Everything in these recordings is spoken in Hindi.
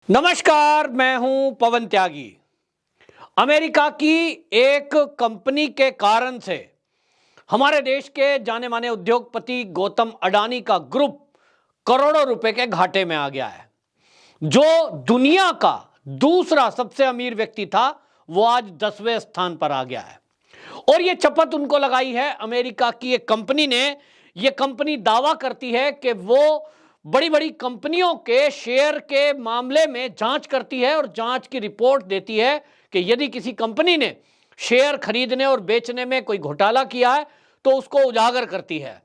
नमस्कार, मैं हूं पवन त्यागी। अमेरिका की एक कंपनी के कारण से हमारे देश के जाने माने उद्योगपति गौतम अडानी का ग्रुप करोड़ों रुपए के घाटे में आ गया है। जो दुनिया का दूसरा सबसे अमीर व्यक्ति था वो आज 10वें स्थान पर आ गया है। और ये चपत उनको लगाई है अमेरिका की एक कंपनी ने। ये कंपनी दावा करती है कि वो बड़ी बड़ी कंपनियों के शेयर के मामले में जांच करती है और जांच की रिपोर्ट देती है कि यदि किसी कंपनी ने शेयर खरीदने और बेचने में कोई घोटाला किया है तो उसको उजागर करती है।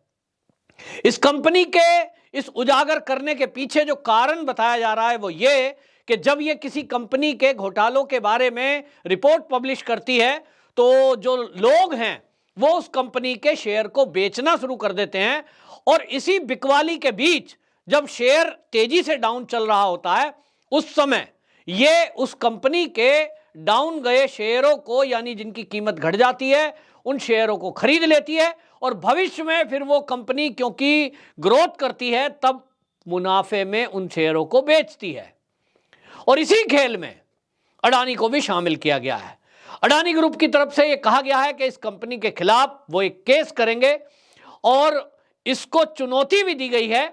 इस कंपनी के इस उजागर करने के पीछे जो कारण बताया जा रहा है वो ये कि जब ये किसी कंपनी के घोटालों के बारे में रिपोर्ट पब्लिश करती है तो जो लोग हैं वो उस कंपनी के शेयर को बेचना शुरू कर देते हैं। और इसी बिकवाली के बीच जब शेयर तेजी से डाउन चल रहा होता है उस समय ये उस कंपनी के डाउन गए शेयरों को, यानी जिनकी कीमत घट जाती है, उन शेयरों को खरीद लेती है और भविष्य में फिर वो कंपनी क्योंकि ग्रोथ करती है तब मुनाफे में उन शेयरों को बेचती है। और इसी खेल में अडानी को भी शामिल किया गया है। अडानी ग्रुप की तरफ से यह कहा गया है कि इस कंपनी के खिलाफ वो एक केस करेंगे और इसको चुनौती भी दी गई है।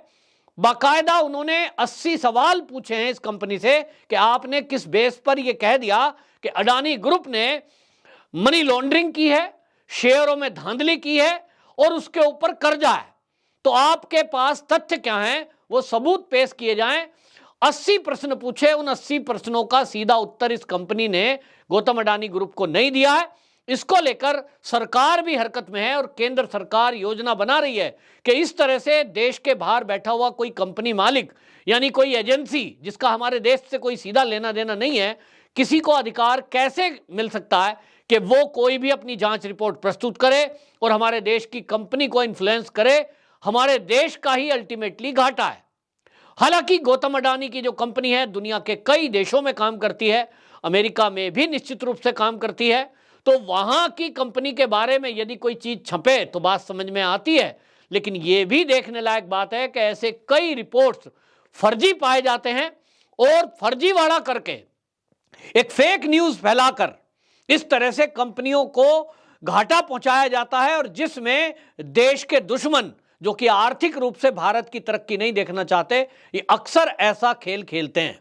बाकायदा उन्होंने 80 सवाल पूछे हैं इस कंपनी से कि आपने किस बेस पर यह कह दिया कि अडानी ग्रुप ने मनी लॉन्ड्रिंग की है, शेयरों में धांधली की है और उसके ऊपर कर्जा है। तो आपके पास तथ्य क्या हैं, वो सबूत पेश किए जाएं। 80 प्रश्न पूछे, उन 80 प्रश्नों का सीधा उत्तर इस कंपनी ने गौतम अडानी ग्रुप को नहीं दिया है। इसको लेकर सरकार भी हरकत में है और केंद्र सरकार योजना बना रही है कि इस तरह से देश के बाहर बैठा हुआ कोई कंपनी मालिक, यानी कोई एजेंसी जिसका हमारे देश से कोई सीधा लेना देना नहीं है, किसी को अधिकार कैसे मिल सकता है कि वो कोई भी अपनी जांच रिपोर्ट प्रस्तुत करे और हमारे देश की कंपनी को इन्फ्लुएंस करे। हमारे देश का ही अल्टीमेटली घाटा है। हालांकि गौतम अडानी की जो कंपनी है दुनिया के कई देशों में काम करती है, अमेरिका में भी निश्चित रूप से काम करती है, तो वहां की कंपनी के बारे में यदि कोई चीज छपे तो बात समझ में आती है। लेकिन यह भी देखने लायक बात है कि ऐसे कई रिपोर्ट्स फर्जी पाए जाते हैं और फर्जीवाड़ा करके एक फेक न्यूज फैलाकर इस तरह से कंपनियों को घाटा पहुंचाया जाता है और जिसमें देश के दुश्मन जो कि आर्थिक रूप से भारत की तरक्की नहीं देखना चाहते, ये अक्सर ऐसा खेल खेलते हैं।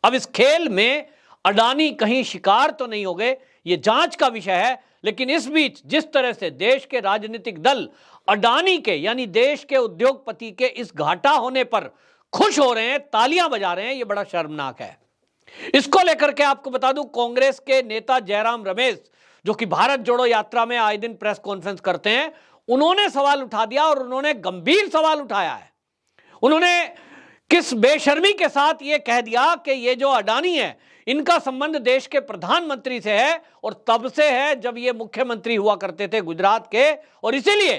अब इस खेल में अडानी कहीं शिकार तो नहीं हो गए, ये जांच का विषय है। लेकिन इस बीच जिस तरह से देश के राजनीतिक दल अडानी के, यानी देश के उद्योगपति के इस घाटा होने पर खुश हो रहे हैं, तालियां बजा रहे हैं, ये बड़ा शर्मनाक है। इसको लेकर के आपको बता दूं, कांग्रेस के नेता जयराम रमेश जो कि भारत जोड़ो यात्रा में आए दिन प्रेस कॉन्फ्रेंस करते हैं, उन्होंने सवाल उठा दिया और उन्होंने गंभीर सवाल उठाया है। उन्होंने किस बेशर्मी के साथ यह कह दिया कि ये जो अडानी है इनका संबंध देश के प्रधानमंत्री से है और तब से है जब ये मुख्यमंत्री हुआ करते थे गुजरात के, और इसीलिए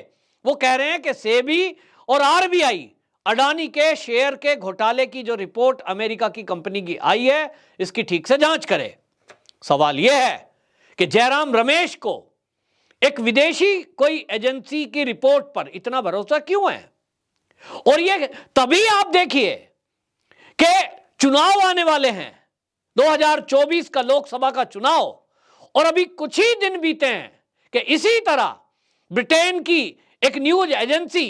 वो कह रहे हैं कि सेबी और आरबीआई अडानी के शेयर के घोटाले की जो रिपोर्ट अमेरिका की कंपनी की आई है इसकी ठीक से जांच करे। सवाल यह है कि जयराम रमेश को एक विदेशी कोई एजेंसी की रिपोर्ट पर इतना भरोसा क्यों है। और ये तभी आप देखिए कि चुनाव आने वाले हैं, 2024 का लोकसभा का चुनाव, और अभी कुछ ही दिन बीते हैं कि इसी तरह ब्रिटेन की एक न्यूज एजेंसी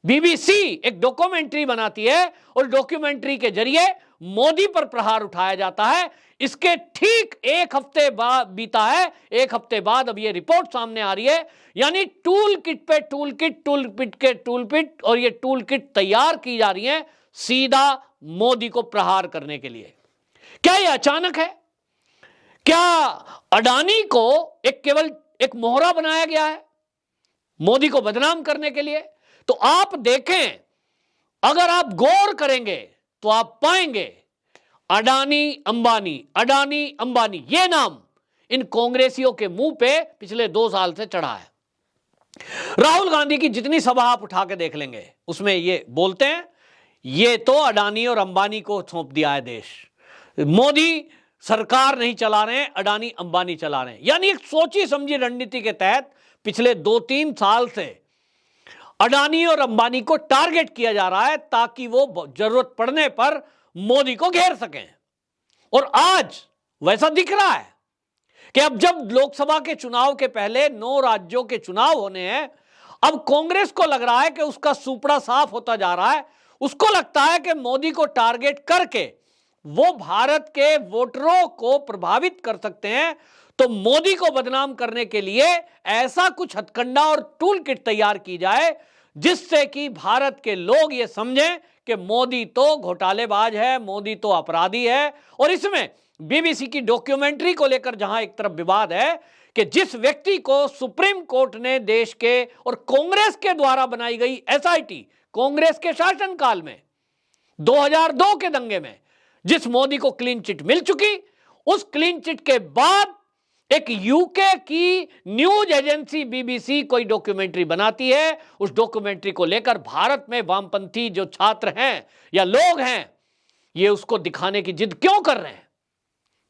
बीबीसी एक डॉक्यूमेंट्री बनाती है और डॉक्यूमेंट्री के जरिए मोदी पर प्रहार उठाया जाता है। इसके ठीक एक हफ्ते बाद बीता है, एक हफ्ते बाद अब ये रिपोर्ट सामने आ रही है। यानी टूल किट पे टूल किट, टूल पिट के टूल पिट, और ये टूल किट तैयार की जा रही है सीधा मोदी को प्रहार करने के लिए। क्या ये अचानक है? क्या अडानी को केवल एक मोहरा बनाया गया है मोदी को बदनाम करने के लिए? तो आप देखें, अगर आप गौर करेंगे तो आप पाएंगे अडानी अंबानी ये नाम इन कांग्रेसियों के मुंह पे पिछले 2 साल से चढ़ा है। राहुल गांधी की जितनी सभा आप उठा के देख लेंगे उसमें ये बोलते हैं ये तो अडानी और अंबानी को सौंप दिया है देश, मोदी सरकार नहीं चला रहे हैं, अडानी अंबानी चला रहे हैं। यानी एक सोची समझी रणनीति के तहत पिछले 2-3 साल से अडानी और अंबानी को टारगेट किया जा रहा है ताकि वो जरूरत पड़ने पर मोदी को घेर सकें। और आज वैसा दिख रहा है कि अब जब लोकसभा के चुनाव के पहले 9 राज्यों के चुनाव होने हैं, अब कांग्रेस को लग रहा है कि उसका सुपड़ा साफ होता जा रहा है। उसको लगता है कि मोदी को टारगेट करके वो भारत के वोटरों को प्रभावित कर सकते हैं। तो मोदी को बदनाम करने के लिए ऐसा कुछ हथकंडा और टूल किट तैयार की जाए जिससे कि भारत के लोग ये समझें कि मोदी तो घोटालेबाज है, मोदी तो अपराधी है। और इसमें बीबीसी की डॉक्यूमेंट्री को लेकर जहां एक तरफ विवाद है कि जिस व्यक्ति को सुप्रीम कोर्ट ने देश के और कांग्रेस के द्वारा बनाई गई एसआईटी, कांग्रेस के शासनकाल में 2002 के दंगे में जिस मोदी को क्लीन चिट मिल चुकी, उस क्लीन चिट के बाद एक यूके की न्यूज एजेंसी बीबीसी कोई डॉक्यूमेंट्री बनाती है। उस डॉक्यूमेंट्री को लेकर भारत में वामपंथी जो छात्र हैं या लोग हैं, ये उसको दिखाने की जिद क्यों कर रहे हैं?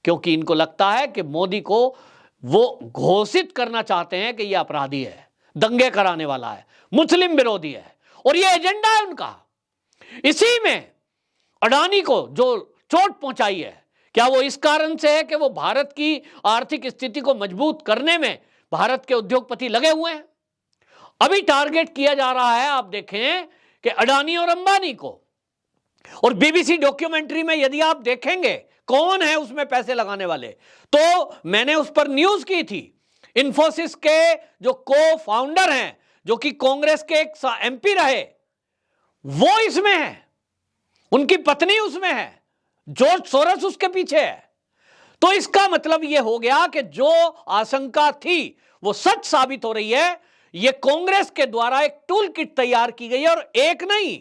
क्योंकि इनको लगता है कि मोदी को वो घोषित करना चाहते हैं कि यह अपराधी है, दंगे कराने वाला है, मुस्लिम विरोधी है, और यह एजेंडा है उनका। इसी में अडानी को जो चोट पहुंचाई है, क्या वो इस कारण से है कि वो भारत की आर्थिक स्थिति को मजबूत करने में भारत के उद्योगपति लगे हुए हैं? अभी टारगेट किया जा रहा है, आप देखें कि अडानी और अंबानी को। और बीबीसी डॉक्यूमेंट्री में यदि आप देखेंगे कौन है उसमें पैसे लगाने वाले, तो मैंने उस पर न्यूज की थी। इंफोसिस के जो को फाउंडर हैं, जो कि कांग्रेस के एक एमपी रहे, वो इसमें है, उनकी पत्नी उसमें है, जॉर्ज सोरस उसके पीछे है। तो इसका मतलब यह हो गया कि जो आशंका थी वो सच साबित हो रही है। यह कांग्रेस के द्वारा एक टूल किट तैयार की गई है, और एक नहीं,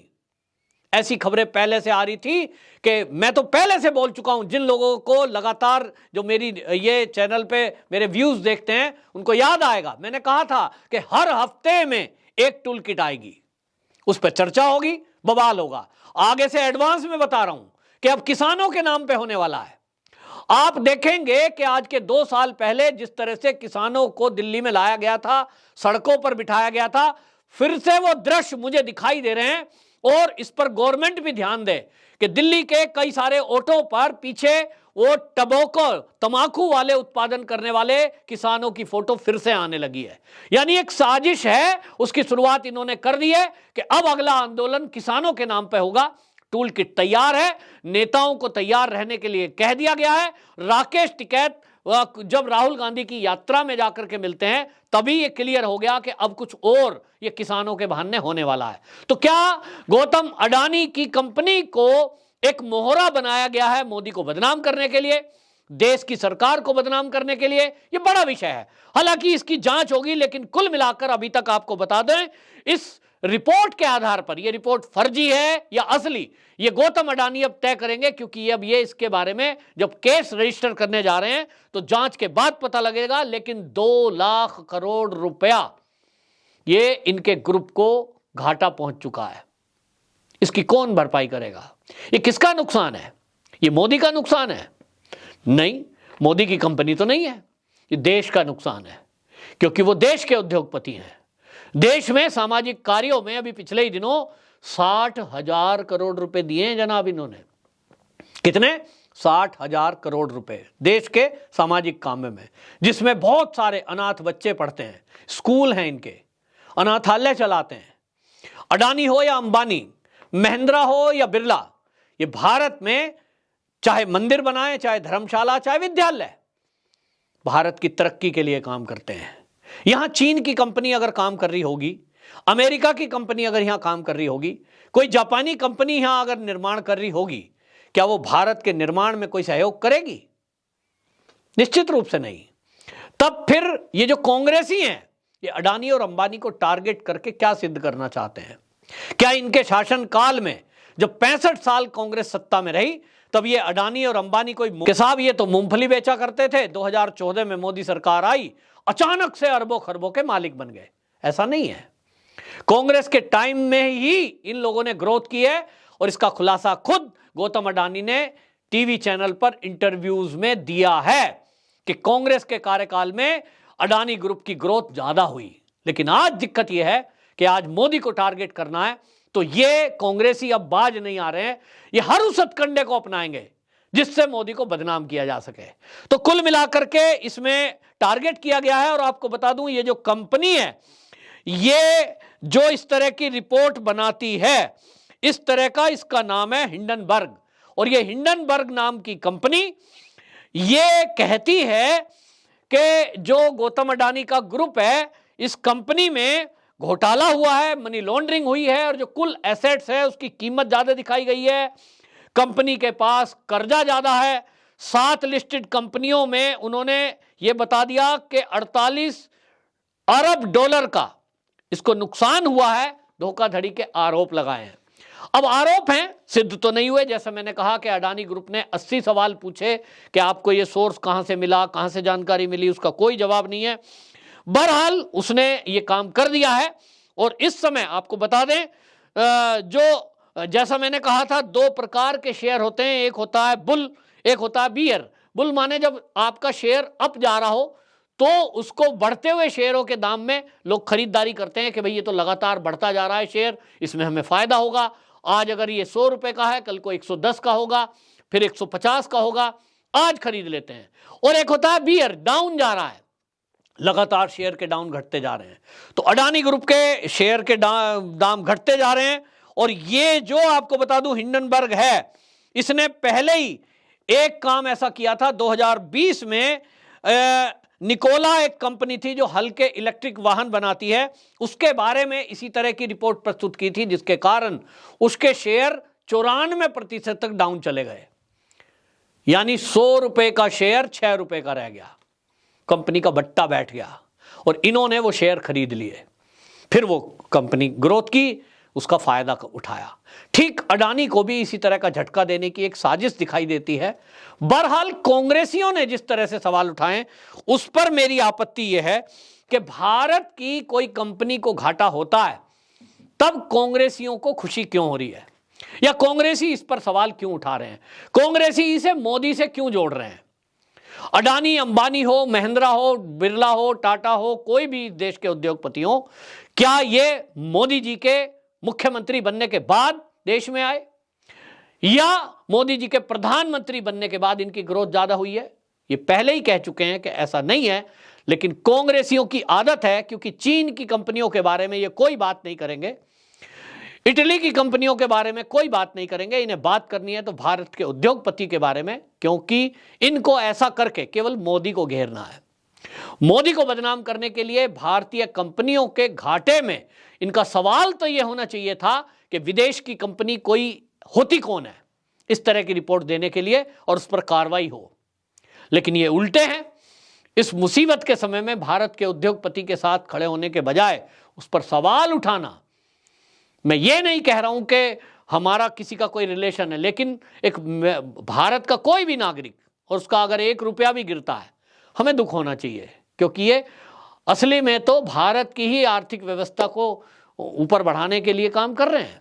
ऐसी खबरें पहले से आ रही थी कि मैं तो पहले से बोल चुका हूं। जिन लोगों को लगातार जो मेरी ये चैनल पे मेरे व्यूज देखते हैं उनको याद आएगा, मैंने कहा था कि हर हफ्ते में एक टूल किट आएगी, उस पर चर्चा होगी, बवाल होगा। आगे से एडवांस में बता रहा हूं कि अब किसानों के नाम पे होने वाला है। आप देखेंगे कि आज के 2 साल पहले जिस तरह से किसानों को दिल्ली में लाया गया था, सड़कों पर बिठाया गया था, फिर से वो दृश्य मुझे दिखाई दे रहे हैं। और इस पर गवर्नमेंट भी ध्यान दे कि दिल्ली के कई सारे ऑटो पर पीछे वो टबोको, तंबाकू वाले उत्पादन करने वाले किसानों की फोटो फिर से आने लगी है। यानी एक साजिश है, उसकी शुरुआत इन्होंने कर दी है कि अब अगला आंदोलन किसानों के नाम पे होगा। टूल किट तैयार है, नेताओं को तैयार रहने के लिए कह दिया गया है। राकेश टिकैत जब राहुल गांधी की यात्रा में जाकर के मिलते हैं तभी ये क्लियर हो गया कि अब कुछ और ये किसानों के बहाने होने वाला है। तो क्या गौतम अडानी की कंपनी को एक मोहरा बनाया गया है मोदी को बदनाम करने के लिए, देश की सरकार को बदनाम करने के लिए? ये बड़ा विषय है, हालांकि इसकी जांच होगी। लेकिन कुल मिलाकर अभी तक आपको बता दें, इस रिपोर्ट के आधार पर ये रिपोर्ट फर्जी है या असली, ये गौतम अडानी अब तय करेंगे। क्योंकि अब ये इसके बारे में जब केस रजिस्टर करने जा रहे हैं तो जांच के बाद पता लगेगा। लेकिन 2 लाख करोड़ रुपया ये इनके ग्रुप को घाटा पहुंच चुका है। इसकी कौन भरपाई करेगा? ये किसका नुकसान है? ये मोदी का नुकसान है? नहीं, मोदी की कंपनी तो नहीं है, ये देश का नुकसान है। क्योंकि वो देश के उद्योगपति हैं। देश में सामाजिक कार्यों में अभी पिछले ही दिनों 60,000 करोड़ रुपए दिए हैं जनाब इन्होंने। कितने? 60,000 करोड़ रुपए देश के सामाजिक काम में, जिसमें बहुत सारे अनाथ बच्चे पढ़ते हैं, स्कूल हैं इनके, अनाथालय चलाते हैं। अडानी हो या अंबानी, महिंद्रा हो या बिरला, ये भारत में चाहे मंदिर बनाए, चाहे धर्मशाला, चाहे विद्यालय, भारत की तरक्की के लिए काम करते हैं। यहां चीन की कंपनी अगर काम कर रही होगी, अमेरिका की कंपनी अगर यहां काम कर रही होगी, कोई जापानी कंपनी यहां अगर निर्माण कर रही होगी, क्या वो भारत के निर्माण में कोई सहयोग करेगी? निश्चित रूप से नहीं। तब फिर ये जो कांग्रेसी हैं, ये अडानी और अंबानी को टारगेट करके क्या सिद्ध करना चाहते हैं? क्या इनके शासनकाल में जब 65 साल कांग्रेस सत्ता में रही तब ये अडानी और अंबानी कोई साहब ये तो मूंगफली बेचा करते थे, 2014 में मोदी सरकार आई, अचानक से अरबों खरबों के मालिक बन गए? ऐसा नहीं है। कांग्रेस के टाइम में ही इन लोगों ने ग्रोथ की है। और इसका खुलासा खुद गौतम अडानी ने टीवी चैनल पर इंटरव्यूज में दिया है कि कांग्रेस के कार्यकाल में अडानी ग्रुप की ग्रोथ ज्यादा हुई। लेकिन आज दिक्कत यह है कि आज मोदी को टारगेट करना है तो ये कांग्रेसी अब बाज नहीं आ रहे हैं। ये हर उस हथकंडे को अपनाएंगे जिससे मोदी को बदनाम किया जा सके। तो कुल मिलाकर के इसमें टारगेट किया गया है। और आपको बता दूं, ये जो कंपनी है, ये जो इस तरह की रिपोर्ट बनाती है, इस तरह का इसका नाम है हिंडनबर्ग। और ये हिंडनबर्ग नाम की कंपनी ये कहती है कि जो गौतम अडानी का ग्रुप है, इस कंपनी में घोटाला हुआ है, मनी लॉन्ड्रिंग हुई है, और जो कुल एसेट्स है उसकी कीमत ज्यादा दिखाई गई है। कंपनी के पास कर्जा ज्यादा है। 7 लिस्टेड कंपनियों में उन्होंने ये बता दिया कि 48 अरब डॉलर का इसको नुकसान हुआ है। धोखाधड़ी के आरोप लगाए हैं। अब आरोप हैं, सिद्ध तो नहीं हुए। जैसा मैंने कहा कि अडानी ग्रुप ने 80 सवाल पूछे कि आपको ये सोर्स कहां से मिला, कहां से जानकारी मिली, उसका कोई जवाब नहीं है। बहरहाल उसने ये काम कर दिया है। और इस समय आपको बता दें, जो जैसा मैंने कहा था, 2 प्रकार के शेयर होते हैं, एक होता है बुल, एक होता है बियर। बुल माने जब आपका शेयर अप जा रहा हो तो उसको बढ़ते हुए शेयरों के दाम में लोग खरीदारी करते हैं कि भाई ये तो लगातार बढ़ता जा रहा है शेयर, इसमें हमें फायदा होगा। आज अगर ये 100 रुपए का है, कल को 110 का होगा, फिर 150 का होगा, आज खरीद लेते हैं। और एक होता है बियर, डाउन जा रहा है, लगातार शेयर के डाउन घटते जा रहे हैं। तो अडानी ग्रुप के शेयर के दाम घटते जा रहे हैं। और ये जो आपको बता दूं हिंडनबर्ग है, इसने पहले ही एक काम ऐसा किया था 2020 में। निकोला एक कंपनी थी जो हल्के इलेक्ट्रिक वाहन बनाती है, उसके बारे में इसी तरह की रिपोर्ट प्रस्तुत की थी, जिसके कारण उसके शेयर 94% तक डाउन चले गए। यानी 100 रुपए का शेयर 6 रुपए का रह गया, कंपनी का बट्टा बैठ गया। और इन्होंने वो शेयर खरीद लिए, फिर वो कंपनी ग्रोथ की, उसका फायदा उठाया। ठीक अडानी को भी इसी तरह का झटका देने की एक साजिश दिखाई देती है। बहरहाल कांग्रेसियों ने जिस तरह से सवाल उठाए, उस पर मेरी आपत्ति यह है कि भारत की कोई कंपनी को घाटा होता है तब कांग्रेसियों को खुशी क्यों हो रही है, या कांग्रेसी इस पर सवाल क्यों उठा रहे हैं, कांग्रेसी इसे मोदी से क्यों जोड़ रहे हैं। अडानी, अंबानी हो, महिंद्रा हो, बिरला हो, टाटा हो, कोई भी देश के उद्योगपति हो, क्या ये मोदी जी के मुख्यमंत्री बनने के बाद देश में आए, या मोदी जी के प्रधानमंत्री बनने के बाद इनकी ग्रोथ ज्यादा हुई है? ये पहले ही कह चुके हैं कि ऐसा नहीं है। लेकिन कांग्रेसियों की आदत है, क्योंकि चीन की कंपनियों के बारे में ये कोई बात नहीं करेंगे, इटली की कंपनियों के बारे में कोई बात नहीं करेंगे, इन्हें बात करनी है तो भारत के उद्योगपति के बारे में, क्योंकि इनको ऐसा करके केवल मोदी को घेरना है। मोदी को बदनाम करने के लिए भारतीय कंपनियों के घाटे में इनका सवाल तो यह होना चाहिए था कि विदेश की कंपनी कोई होती कौन है इस तरह की रिपोर्ट देने के लिए, और उस पर कार्रवाई हो। लेकिन ये उल्टे हैं। इस मुसीबत के समय में भारत के उद्योगपति के साथ खड़े होने के बजाय उस पर सवाल उठाना। मैं ये नहीं कह रहा हूं कि हमारा किसी का कोई रिलेशन है, लेकिन एक भारत का कोई भी नागरिक और उसका अगर 1 रुपया भी गिरता है, हमें दुख होना चाहिए, क्योंकि ये असली में तो भारत की ही आर्थिक व्यवस्था को ऊपर बढ़ाने के लिए काम कर रहे हैं।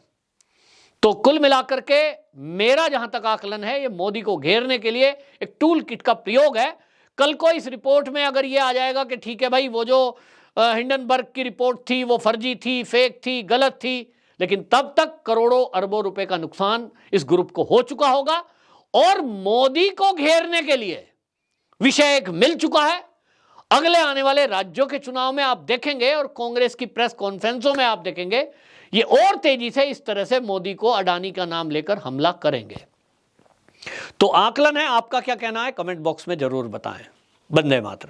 तो कुल मिलाकर के मेरा जहां तक आकलन है, ये मोदी को घेरने के लिए एक टूल किट का प्रयोग है। कल को इस रिपोर्ट में अगर ये आ जाएगा कि ठीक है भाई, वो जो हिंडनबर्ग की रिपोर्ट थी वो फर्जी थी, फेक थी, गलत थी, लेकिन तब तक करोड़ों अरबों रुपए का नुकसान इस ग्रुप को हो चुका होगा। और मोदी को घेरने के लिए विषय एक मिल चुका है। अगले आने वाले राज्यों के चुनाव में आप देखेंगे, और कांग्रेस की प्रेस कॉन्फ्रेंसों में आप देखेंगे, ये और तेजी से इस तरह से मोदी को, अडानी का नाम लेकर हमला करेंगे। तो आकलन है, आपका क्या कहना है कमेंट बॉक्स में जरूर बताएं। वंदे मातरम।